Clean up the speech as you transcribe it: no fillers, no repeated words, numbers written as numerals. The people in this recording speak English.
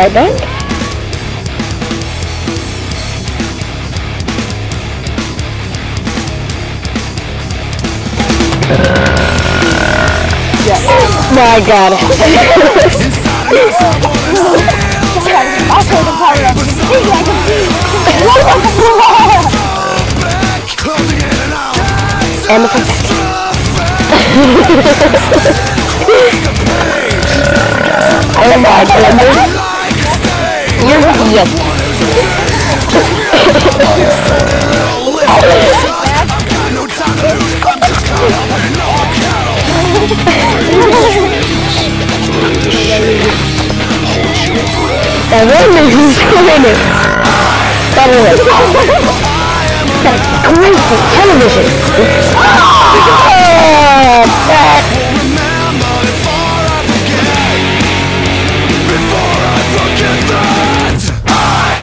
right back. My God. And the first. Oh my goodness. You're yes. I wonder who's doing it. By the way, that's great for television. Oh,